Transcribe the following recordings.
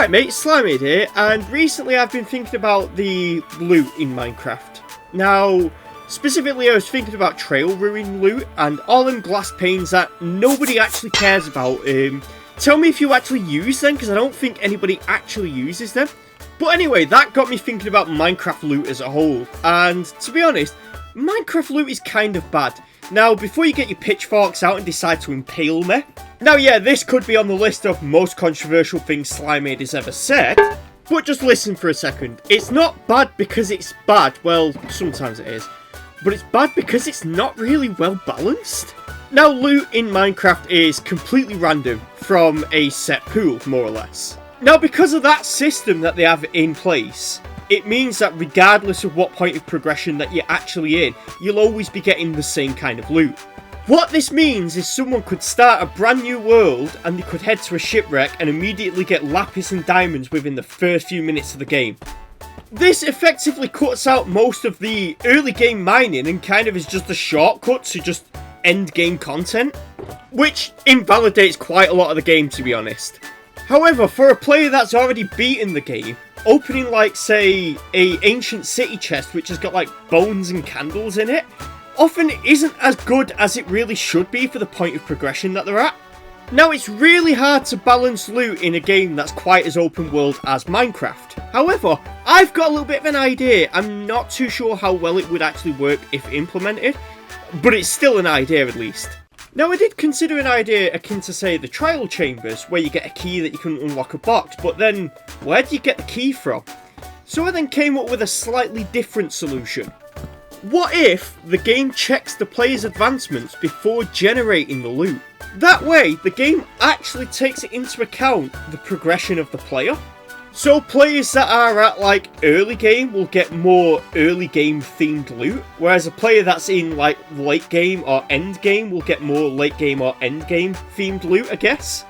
Alright mate, Slimade here, and recently I've been thinking about the loot in Minecraft. Now, specifically I was thinking about trail ruin loot, and all them glass panes that nobody actually cares about. Tell me if you actually use them, because I don't think anybody actually uses them. But anyway, that got me thinking about Minecraft loot as a whole, and to be honest, Minecraft loot is kind of bad. Now, before you get your pitchforks out and decide to impale me, now yeah, this could be on the list of most controversial things Slimade has ever said, but just listen for a second. It's not bad because it's bad, well, sometimes it is, but it's bad because it's not really well balanced. Now, loot in Minecraft is completely random from a set pool, more or less. Now, because of that system that they have in place, it means that regardless of what point of progression that you're actually in, you'll always be getting the same kind of loot. What this means is someone could start a brand new world and they could head to a shipwreck and immediately get lapis and diamonds within the first few minutes of the game. This effectively cuts out most of the early game mining and kind of is just a shortcut to just end game content, which invalidates quite a lot of the game, to be honest. However, for a player that's already beaten the game, opening like say a ancient city chest which has got like bones and candles in it often isn't as good as it really should be for the point of progression that they're at. Now, it's really hard to balance loot in a game that's quite as open world as Minecraft. However, I've got a little bit of an idea. I'm not too sure how well it would actually work if implemented, but it's still an idea at least. Now, I did consider an idea akin to, say, the trial chambers, where you get a key that you can unlock a box, but then, where do you get the key from? So I then came up with a slightly different solution. What if the game checks the player's advancements before generating the loot? That way, the game actually takes into account the progression of the player. So players that are at like early game will get more early game themed loot, whereas a player that's in like late game or end game will get more late game or end game themed loot, I guess.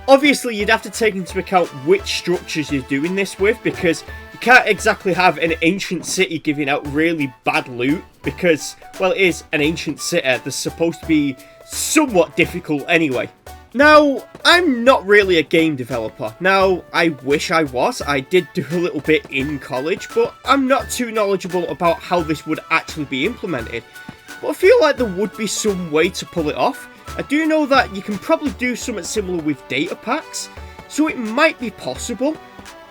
Obviously, you'd have to take into account which structures you're doing this with, because you can't exactly have an ancient city giving out really bad loot, because, well, it is an ancient city that's supposed to be somewhat difficult anyway. Now, I'm not really a game developer. Now, I wish I was. I did do a little bit in college, but I'm not too knowledgeable about how this would actually be implemented. But I feel like there would be some way to pull it off. I do know that you can probably do something similar with data packs, so it might be possible.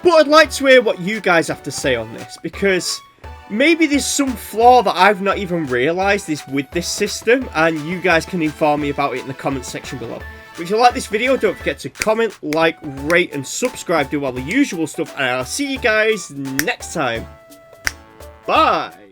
But I'd like to hear what you guys have to say on this, because maybe there's some flaw that I've not even realised is with this system, and you guys can inform me about it in the comments section below. But if you like this video, don't forget to comment, like, rate, and subscribe, do all the usual stuff, and I'll see you guys next time. Bye!